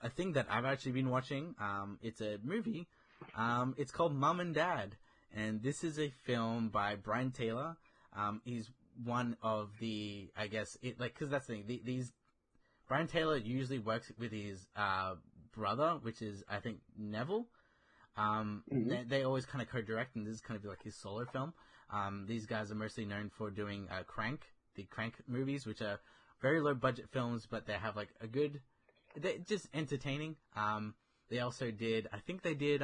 a thing that I've actually been watching. It's a movie. It's called Mum and Dad, and this is a film by Brian Taylor. He's one of the, I guess, because that's the thing. These Brian Taylor usually works with his brother, which is, I think, Neville. They always kind of co-direct, and this is kind of like his solo film. These guys are mostly known for doing Crank, the Crank movies, which are very low budget films, but they have like they're just entertaining. They also did, I think they did,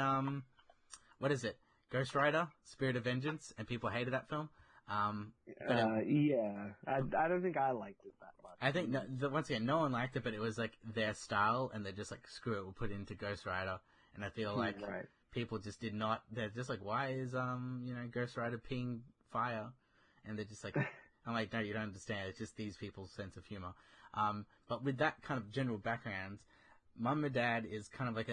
what is it? Ghost Rider, Spirit of Vengeance, and people hated that film. Yeah, I don't think I liked it that much. I think, once again, no one liked it, but it was like their style, and they're just like, screw it, we'll put it into Ghost Rider. And I feel like people just did not, they're just like, why is, Ghost Rider peeing fire? And they're just like, I'm like, no, you don't understand. It's just these people's sense of humor. But with that kind of general background, Mum and Dad is kind of like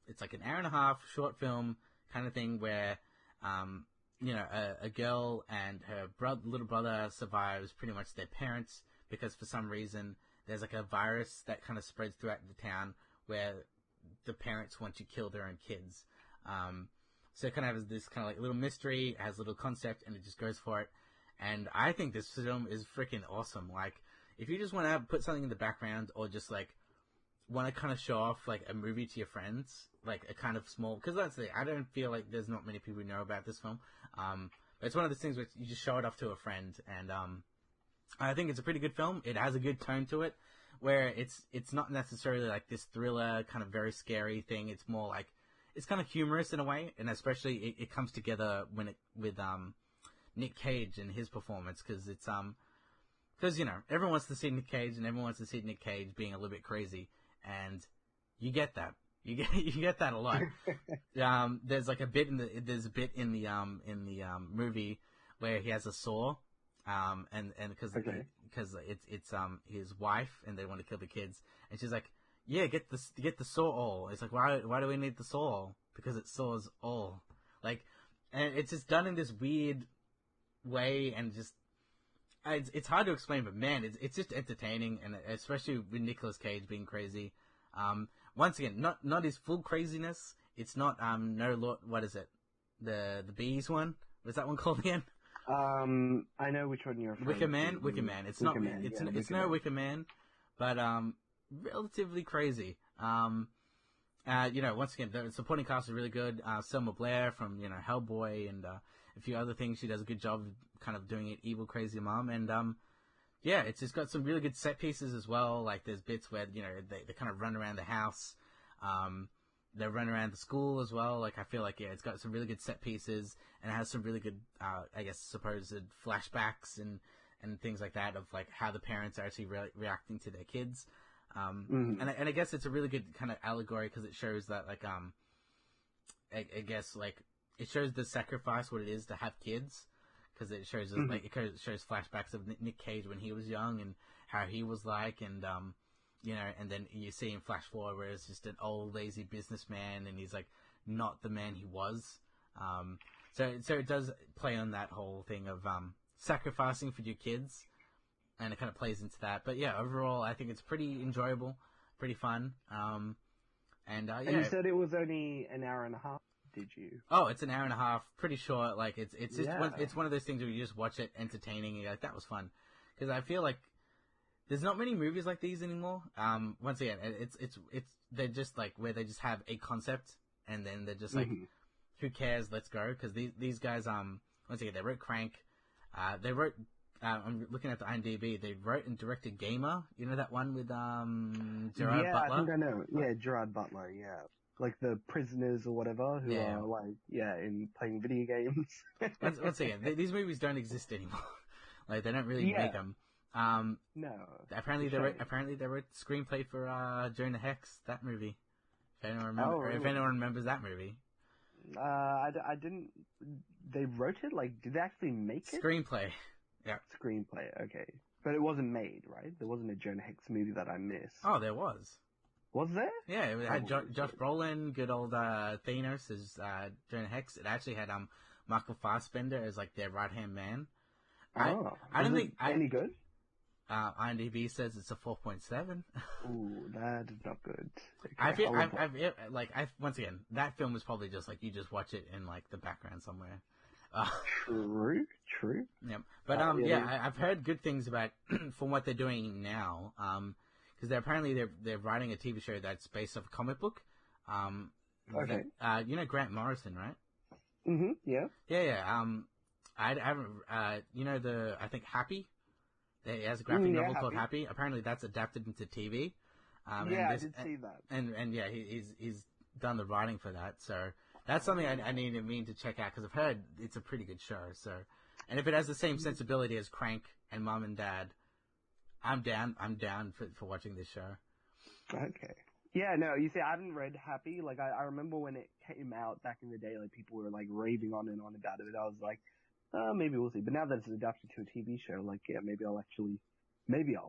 it's like an hour and a half short film kind of thing where, a girl and her little brother survives pretty much their parents because for some reason there's like a virus that kind of spreads throughout the town where the parents want to kill their own kids. So it kind of has this kind of like little mystery, it has a little concept, and it just goes for it. And I think this film is freaking awesome. Like, if you just want to put something in the background or just like want to kind of show off like a movie to your friends, like a kind of small, because that's the thing, I don't feel like there's not many people who know about this film. But it's one of those things where you just show it off to a friend, and I think it's a pretty good film. It has a good tone to it, where it's not necessarily like this thriller kind of very scary thing. It's more like it's kind of humorous in a way, and especially it comes together with Nick Cage and his performance, because everyone wants to see Nick Cage, and everyone wants to see Nick Cage being a little bit crazy, and you get that. You get that a lot. There's like a bit in the movie where he has a saw, and because it's his wife and they want to kill the kids, and she's like, yeah, get the saw all. It's like, why do we need the saw? Because it saws all. Like, and it's just done in this weird way, and just it's hard to explain, but man, it's just entertaining, and especially with Nicolas Cage being crazy. Once again, not his full craziness. It's not what is it? The bees one? What's that one called again? I know which one you're referring to. Wicker Man. It's not. It's no Wicker Man, but relatively crazy. Once again, the supporting cast is really good. Selma Blair from Hellboy and a few other things. She does a good job of kind of doing it, evil crazy mom, and it's just got some really good set pieces as well. Like there's bits where they kind of run around the house, they run around the school as well. Like I feel like it's got some really good set pieces, and it has some really good supposed flashbacks and things like that of like how the parents are actually reacting to their kids. And I guess it's a really good kind of allegory because it shows that like I guess like it shows the sacrifice what it is to have kids, because it shows it shows flashbacks of Nick Cage when he was young and how he was like, and and then you see him flash forward where it's just an old lazy businessman and he's like not the man he was. So it does play on that whole thing of sacrificing for your kids. And it kind of plays into that. But yeah, overall, I think it's pretty enjoyable, pretty fun. And you said it was only an hour and a half, did you? Oh, it's an hour and a half, pretty short. Like it's it's one of those things where you just watch it entertaining and you're like, that was fun. Because I feel like there's not many movies like these anymore. Once again, it's they're just like where they just have a concept and then they're just like, who cares? Let's go. Because these guys, once again, they wrote Crank. They wrote. I'm looking at the IMDb. They wrote and directed Gamer. You know that one with Gerard Butler? Yeah, I think I know. Yeah, Gerard Butler, yeah. Like the prisoners or whatever who are like, in playing video games. once again, these movies don't exist anymore. Like, they don't really make them. No. Apparently they wrote screenplay for Jonah Hex, that movie. If anyone remembers that movie. I didn't... They wrote it? Like, did they actually make it? Screenplay. Yeah. Screenplay, okay. But it wasn't made, right? There wasn't a Jonah Hex movie that I missed. Oh, there was. Was there? Yeah, it had Josh Brolin, good old Thanos as Jonah Hex. It actually had Michael Fassbender as like their right-hand man. I don't think... Any good? IMDb says it's a 4.7. Ooh, that is not good. Okay, I feel once again, that film is probably just like you just watch it in like the background somewhere. True. Yep. But I've heard good things about from what they're doing now. Because they're writing a TV show that's based off a comic book. Okay. You know Grant Morrison, right? Mm-hmm. Yeah. Yeah. I haven't. I think Happy. He has a graphic novel called Happy. Apparently, that's adapted into TV. I did see that. And yeah, he's done the writing for that. So that's something I mean to check out because I've heard it's a pretty good show. So, and if it has the same sensibility as Crank and Mom and Dad, I'm down. I'm down for watching this show. Okay. Yeah, no, you see, I haven't read Happy. Like, I remember when it came out back in the day, like, people were, like, raving on and on about it. I was like, maybe we'll see. But now that it's adapted to a TV show, like, yeah, maybe I'll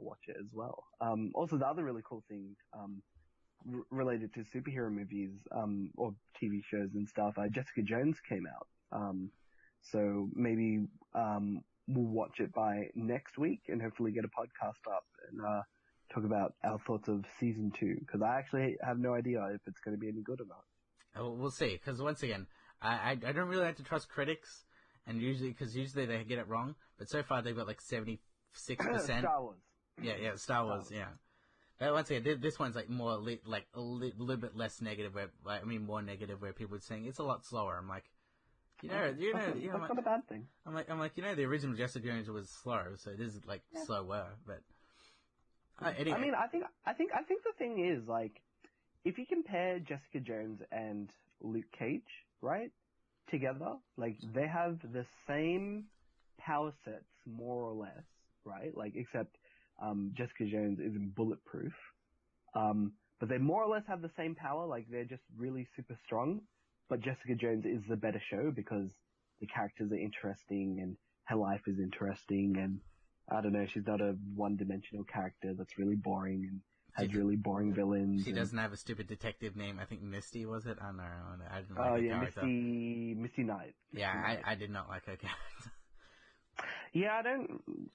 watch it as well. Also, the other really cool thing, related to superhero movies, or TV shows and stuff, Jessica Jones came out. So maybe, we'll watch it by next week and hopefully get a podcast up and, talk about our thoughts of season 2, because I actually have no idea if it's going to be any good or not. Oh, we'll see, because once again, I don't really like to trust critics, and usually they get it wrong, but so far they've got like 76%. Star Wars. Yeah, Star Wars, yeah. But once again, this one's like more, like a little bit less negative, more negative, where people are saying it's a lot slower. I'm like, that's not a bad thing. I'm like, the original Jessica Jones was slow, so this is like slower, but. Anyway. I mean, I think the thing is, like, if you compare Jessica Jones and Luke Cage, right, together, like, they have the same power sets, more or less, right? Like, except, Jessica Jones isn't bulletproof. But they more or less have the same power, like, they're just really super strong. But Jessica Jones is the better show because the characters are interesting and her life is interesting and I don't know, she's not a one-dimensional character that's really boring and has really boring villains. She doesn't have a stupid detective name. I think Misty, was it? I don't know. I didn't like her character. Misty Knight. Yeah, I did not like her character. Yeah,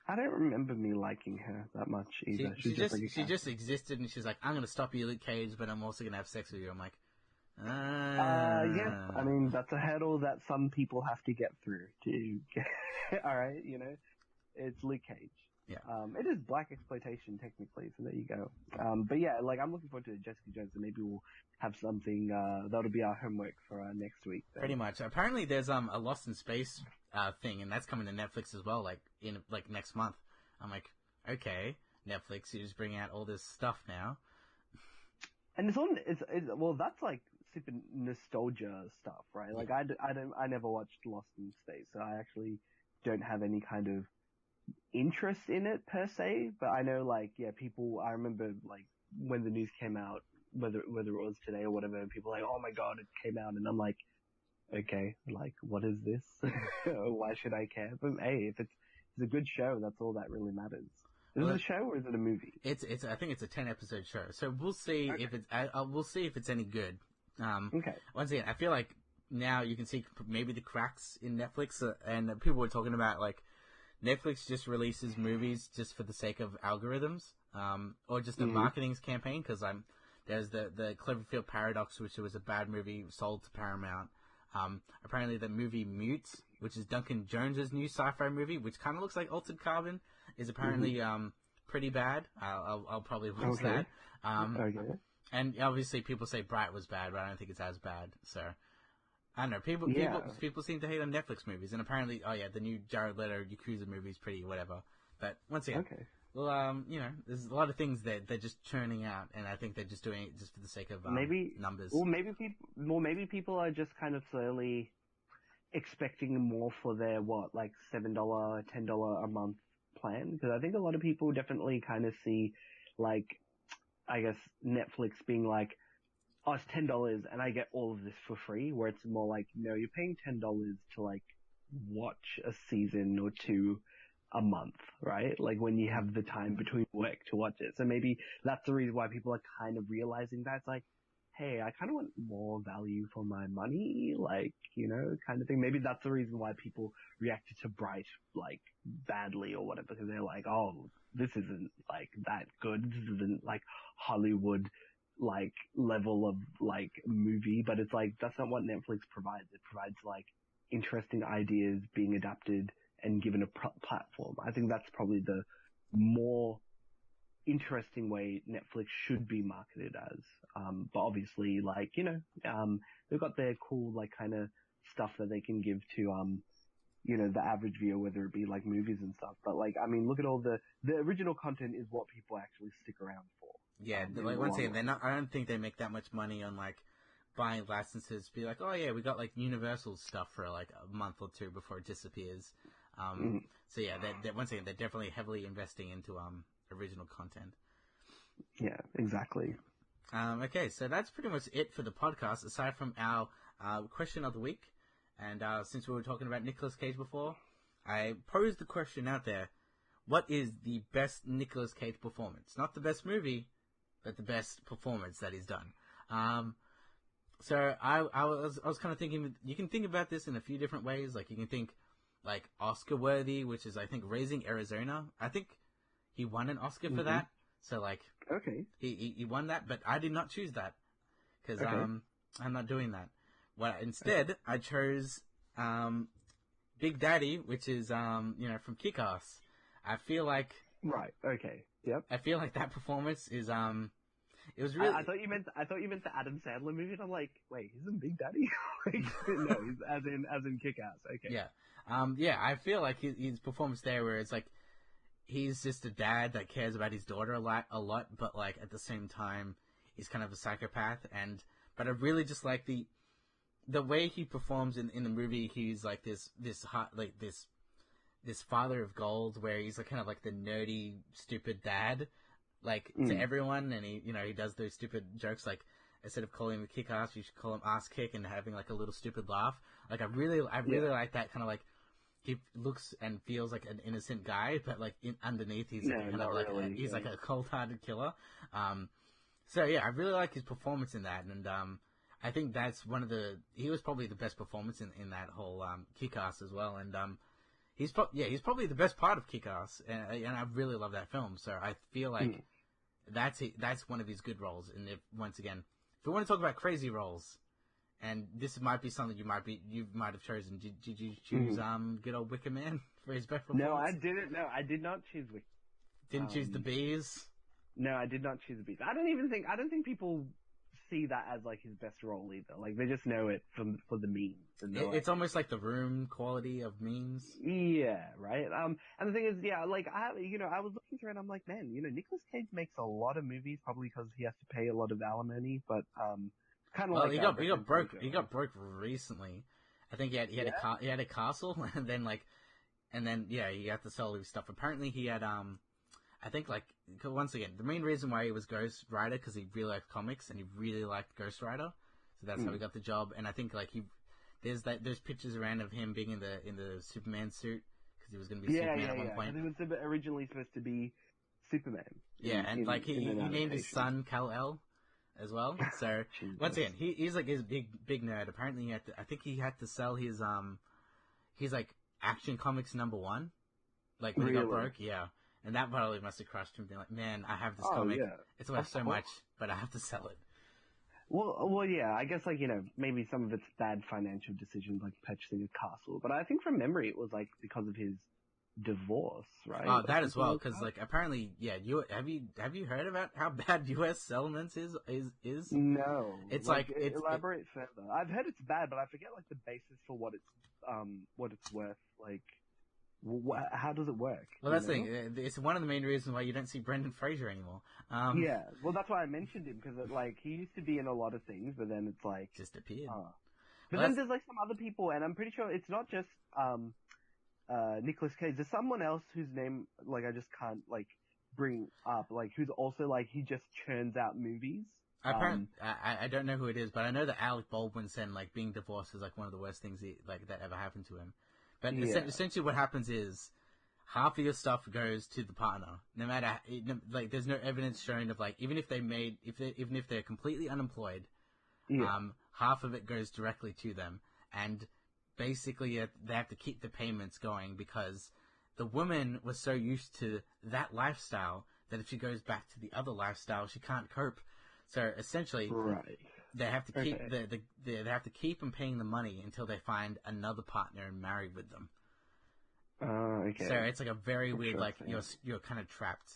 I don't remember me liking her that much either. She just existed and she's like, I'm going to stop you, Luke Cage, but I'm also going to have sex with you. I'm like, yeah, I mean, that's a hurdle that some people have to get through to get, alright, it's Luke Cage. Yeah. It is black exploitation technically, so there you go. But yeah, like I'm looking forward to Jessica Jones, and maybe we'll have something, that'll be our homework for next week. Then. Pretty much. Apparently there's a Lost in Space thing, and that's coming to Netflix as well, like in like next month. I'm like, okay, Netflix, you just bring out all this stuff now. And well, that's like super nostalgia stuff, right? Like I never watched Lost in Space, so I actually don't have any kind of interest in it per se, but I know like, yeah, people, I remember like when the news came out, whether it was today or whatever, and people were like, oh my god, it came out, and I'm like, okay, like, what is this? Why should I care? But hey, if it's a good show, that's all that really matters. Is it a show or is it a movie? I think it's a 10-episode show, so we'll see if it's any good. Okay. Once again, I feel like now you can see maybe the cracks in Netflix, and people were talking about like, Netflix just releases movies just for the sake of algorithms, or just a marketing campaign, because there's the Cloverfield Paradox, which was a bad movie sold to Paramount. Apparently the movie Mute, which is Duncan Jones's new sci-fi movie, which kind of looks like Altered Carbon, is apparently pretty bad. I'll probably watch that. Okay. And obviously people say Bright was bad, but I don't think it's as bad, so... I don't know, people seem to hate on Netflix movies, and apparently, the new Jared Leto Yakuza movie is pretty whatever. But once again, well, there's a lot of things that they're just churning out, and I think they're just doing it just for the sake of numbers. Well, maybe people are just kind of slowly expecting more for their like $7, $10 a month plan, because I think a lot of people definitely kind of see, like, I guess Netflix being like, oh, it's $10 and I get all of this for free, where it's more like, no, you're paying $10 to like watch a season or two a month, right? Like when you have the time between work to watch it. So maybe that's the reason why people are kind of realizing that it's like, hey, I kind of want more value for my money, like, kind of thing. Maybe that's the reason why people reacted to Bright, like, badly or whatever, because they're like, oh, this isn't like that good. This isn't like Hollywood like level of like movie, but it's like that's not what Netflix provides. It provides like interesting ideas being adapted and given a platform. I think that's probably the more interesting way Netflix should be marketed as. But obviously, like, they've got their cool, like, kind of stuff that they can give to, the average viewer, whether it be like movies and stuff. But like, I mean, look at all the original content is what people actually stick around for. Yeah, like once again, I don't think they make that much money on like buying licenses. Be like, oh yeah, we got like Universal stuff for like a month or two before it disappears. So yeah, once again, they're definitely heavily investing into original content. Yeah, exactly. Okay, so that's pretty much it for the podcast, aside from our question of the week. And since we were talking about Nicolas Cage before, I posed the question out there: what is the best Nicolas Cage performance? Not the best movie, but the best performance that he's done. So I was kind of thinking, you can think about this in a few different ways. Like you can think like Oscar worthy, which is I think Raising Arizona. I think he won an Oscar for that. So like, okay, he won that, but I did not choose that because I'm not doing that. Well, instead I chose Big Daddy, which is from Kick-Ass. I feel like yep. I feel like that performance is it was really. I thought you meant the Adam Sandler movie. And I'm like, wait, he's in Big Daddy? No, he's as in Kick-Ass. Okay. Yeah. I feel like his performance there, where it's like he's just a dad that cares about his daughter a lot, but like at the same time he's kind of a psychopath. But I really just like the way he performs in the movie. He's like this father of gold, where he's like kind of like the nerdy, stupid dad, like to everyone, and he does those stupid jokes like instead of calling him Kick-Ass, you should call him Ass Kick, and having like a little stupid laugh. Like I really like that kind of like. He looks and feels like an innocent guy, but like underneath he's like kind of like he's like a cold-hearted killer. So yeah, I really like his performance in that, and I think that's he was probably the best performance in that whole Kick-Ass as well, and he's probably the best part of Kick-Ass, and I really love that film. So I feel like that's one of his good roles. And once again, if we want to talk about crazy roles. And this might be something you might have chosen. Did you choose good old Wicker Man for his best performance? No, I didn't. No, I did not choose Wicker. Didn't choose The Bees? No, I did not choose The Bees. I don't think people see that as like his best role either. Like they just know it for the memes. It's almost like The Room quality of memes. Yeah, right. And the thing is, yeah, like I was looking through it and I'm like, man, Nicolas Cage makes a lot of movies probably because he has to pay a lot of alimony, but kind of he got broke. He got broke recently. I think he had a castle, and then he had to sell his stuff. Apparently, he had I think like once again the main reason why he was Ghost Rider because he really liked comics and he really liked Ghost Rider, so that's how he got the job. And I think like there's pictures around of him being in the Superman suit because he was going to be Superman at one point. He was originally supposed to be Superman. Yeah, and he named his son Kal-El as well. So once again, he's like his big nerd. Apparently, I think he had to sell his like Action Comics #1, like when he got broke. Yeah, and that probably must have crushed him. Being like, man, I have this comic. Yeah. It's worth so much, but I have to sell it. Well, yeah. I guess like maybe some of it's bad financial decisions, like purchasing a castle. But I think from memory, it was like because of his divorce, right? Oh, that as well, because like apparently, yeah. Have you heard about how bad U.S. settlements is? No, it's elaborate further. I've heard it's bad, but I forget like the basis for what it's worth. Like, how does it work? Well, that's the thing. It's one of the main reasons why you don't see Brendan Fraser anymore. Yeah, well, that's why I mentioned him because like he used to be in a lot of things, but then it's like disappeared. But then there's like some other people, and I'm pretty sure it's not just Nicolas Cage. There's someone else whose name like I just can't like bring up, like who's also like he just churns out movies. I don't know who it is, but I know that Alec Baldwin said like being divorced is like one of the worst things that ever happened to him. But essentially, what happens is half of your stuff goes to the partner, no matter like there's no evidence showing of like even if they're completely unemployed, half of it goes directly to them, and basically they have to keep the payments going because the woman was so used to that lifestyle that if she goes back to the other lifestyle, she can't cope. So essentially, they have to keep they have to keep them paying the money until they find another partner and marry with them. Okay. So it's like a very weird, like you're kind of trapped.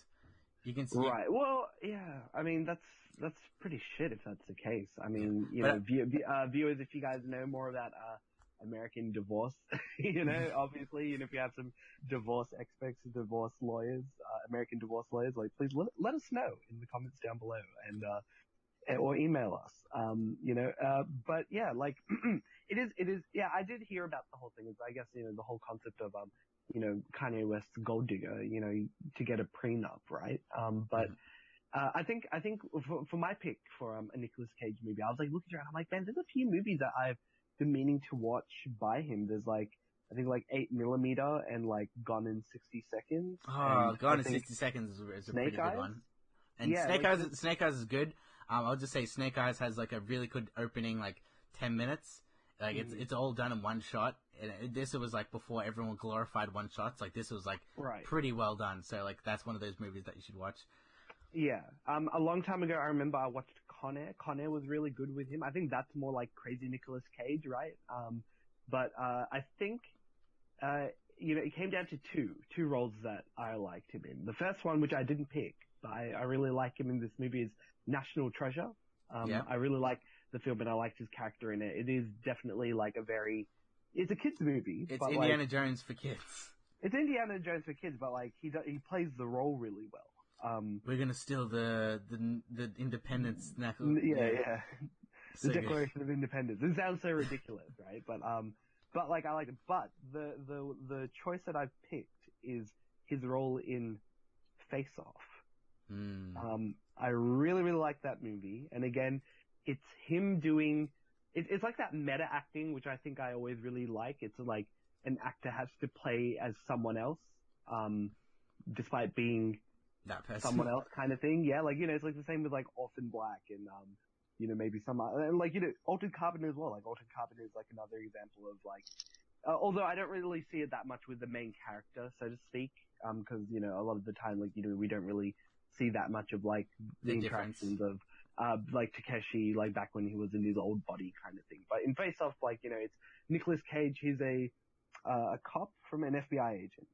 You can see. Right. Well, yeah. I mean, that's pretty shit if that's the case. I mean, viewers, if you guys know more about American divorce, obviously, if you have some divorce experts, divorce lawyers, American divorce lawyers, like, please let us know in the comments down below and or email us. But yeah, like it is. Yeah, I did hear about the whole thing. It's, I guess, the whole concept of Kanye West's gold digger, to get a prenup, right? But I think for my pick for a Nicolas Cage movie, I was like looking around. I'm like, man, there's a few movies that I've been meaning to watch by him. There's like, I think like 8mm and like Gone in 60 Seconds. Oh, Gone in 60 Seconds is a pretty good one. And yeah, Snake Eyes is good. I'll just say Snake Eyes has like a really good opening, like 10 minutes. Like it's all done in one shot. And this was like before everyone glorified one shots. Like this was like pretty well done. So like that's one of those movies that you should watch. Yeah. A long time ago, I remember I watched Con Air. Con Air was really good with him. I think that's more like crazy Nicolas Cage, right? But I think it came down to two roles that I liked him in. The first one, which I didn't pick, but I really like him in this movie, is National Treasure. I really like the film, and I liked his character in it. It is definitely like it's a kids movie. It's Indiana Jones for kids. It's Indiana Jones for kids, but like he plays the role really well. We're gonna steal the Independence knuckle. Yeah. The Declaration of Independence. It sounds so ridiculous, right? But like I like it. But the choice that I've picked is his role in Face Off. I really, really like that movie. And again, it's him doing, it's like that meta acting, which I think I always really like. It's like an actor has to play as someone else, despite being that person. Someone else kind of thing. Yeah. Like, it's like the same with like Orphan Black and, maybe some, and like, Altered Carbon as well. Like Altered Carbon is like another example of like, although I don't really see it that much with the main character, so to speak, cause, a lot of the time, like, we don't really see that much of like the interactions of like Takeshi, like back when he was in his old body kind of thing. But in Face Off, like, it's Nicolas Cage. He's a cop from an FBI agent.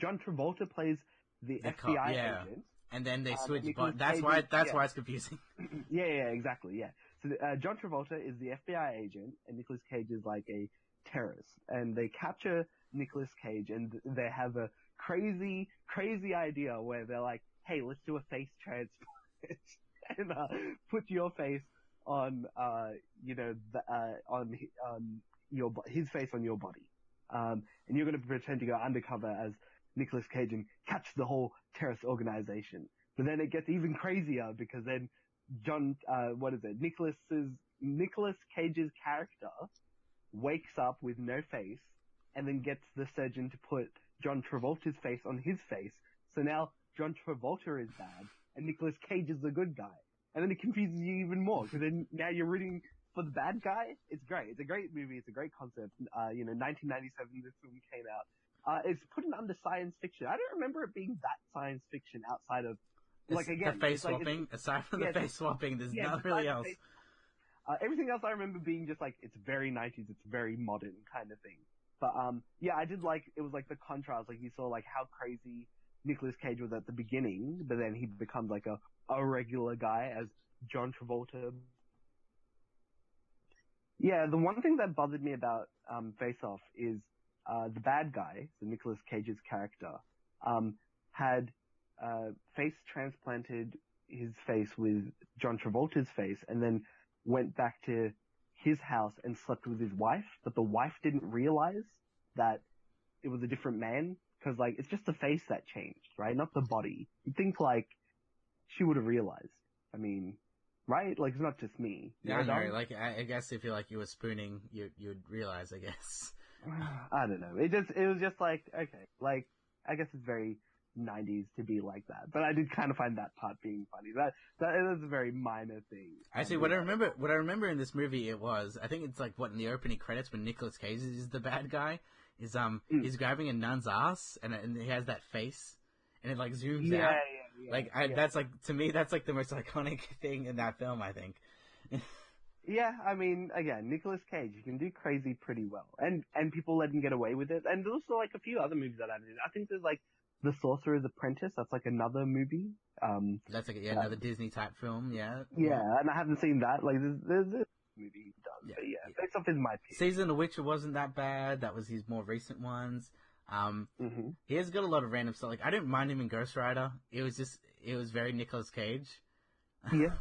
John Travolta plays the FBI agent. And then they switch, but that's why it's confusing. Yeah, exactly. Yeah. So John Travolta is the FBI agent, and Nicolas Cage is like a terrorist. And they capture Nicolas Cage, and they have a crazy idea where they're like, "Hey, let's do a face transplant and put your face on, his face on your body, and you're going to pretend to go undercover as Nicolas Cage and catch the whole terrorist organization." But then it gets even crazier because then Nicolas Cage's character wakes up with no face and then gets the surgeon to put John Travolta's face on his face. So now John Travolta is bad and Nicolas Cage is the good guy. And then it confuses you even more because then now you're rooting for the bad guy. It's great. It's a great movie. It's a great concept. 1997 this film came out. It's put in under science fiction. I don't remember it being that science fiction outside of, like, again, the face swapping. Aside from the face swapping, there's not really else. Everything else I remember being just like, it's very 90s, it's very modern kind of thing. But, I did like, it was like the contrast, like you saw like how crazy Nicolas Cage was at the beginning, but then he becomes like a regular guy as John Travolta. Yeah, the one thing that bothered me about, Face Off is, the bad guy, so Nicolas Cage's character, had face transplanted his face with John Travolta's face and then went back to his house and slept with his wife, but the wife didn't realize that it was a different man because, like, it's just the face that changed, right? Not the body. You'd think, like, she would have realized. I mean, right? Like, it's not just me. Yeah, I know. Like, I guess if you were spooning, you'd realize, I guess. I don't know. It was just like, okay, like, I guess it's very 90s to be like that, but I did kind of find that part being funny. That is a very minor thing. Actually, what I remember in this movie, I think it's like in the opening credits when Nicolas Cage is the bad guy, is he's grabbing a nun's ass and he has that face and it like zooms out. That's like, to me, that's like the most iconic thing in that film, I think. Yeah, I mean, again, Nicolas Cage, he can do crazy pretty well, and people let him get away with it. And there's also like a few other movies that I did. I think there's like The Sorcerer's Apprentice. That's like another movie. That's like another Disney type film. Yeah. Yeah, and I haven't seen that. Like there's this movie he does. Yeah, but yeah, based off his my pick. Season of the Witcher wasn't that bad. That was his more recent ones. He has got a lot of random stuff. Like I didn't mind him in Ghost Rider. It was very Nicolas Cage. Yeah.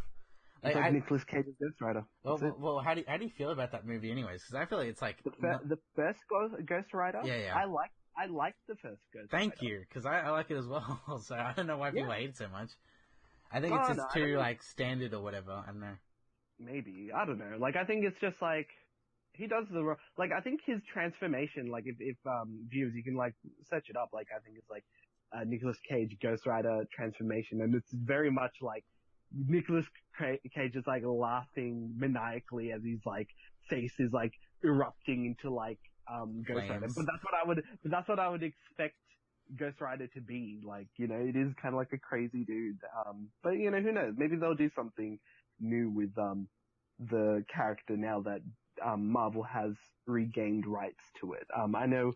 Like Nicolas Cage's Ghost Rider. Well, how do you feel about that movie, anyways? Because I feel like it's like the first Ghost Rider. Yeah. I liked the first Ghost Rider. Thank you, because I like it as well. So I don't know why people hate it so much. I think it's just too like standard or whatever. I don't know. Maybe, I don't know. Like I think it's just like he does like I think his transformation. Like if viewers, you can like search it up. Like I think it's like Nicolas Cage Ghost Rider transformation, and it's very much like Nicolas Cage is like laughing maniacally as his like face is like erupting into like Ghost Rider. But that's what I would expect Ghost Rider to be. Like, you know, it is kind of like a crazy dude. But you know, who knows? Maybe they'll do something new with the character now that Marvel has regained rights to it. I know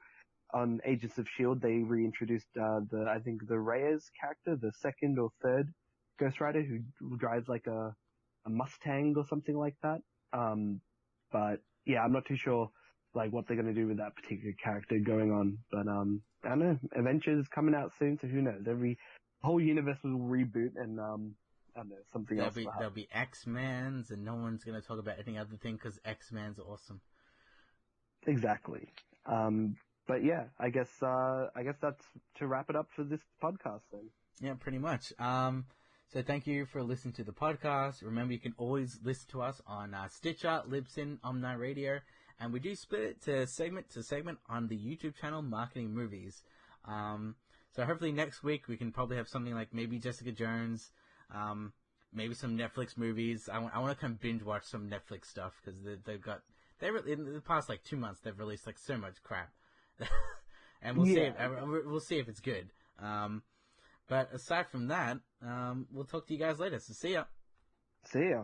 on Agents of S.H.I.E.L.D. they reintroduced I think the Reyes character, the second or third Ghost Rider, who drives like a Mustang or something like that. But yeah, I'm not too sure like what they're going to do with that particular character going on. But I don't know. Avengers coming out soon, so who knows? Every whole universe will reboot, and I don't know, something else. There'll be X-Men's, and no one's going to talk about any other thing because X-Men's awesome. Exactly. But yeah, I guess that's to wrap it up for this podcast then. Yeah, pretty much. So thank you for listening to the podcast. Remember, you can always listen to us on Stitcher, Libsyn, Omni Radio, and we do split it to segment on the YouTube channel Marketing Movies. So hopefully next week we can probably have something like maybe Jessica Jones, maybe some Netflix movies. I want to come binge watch some Netflix stuff because in the past like 2 months they've released like so much crap, and we'll see if it's good. But aside from that, we'll talk to you guys later. So see ya. See ya.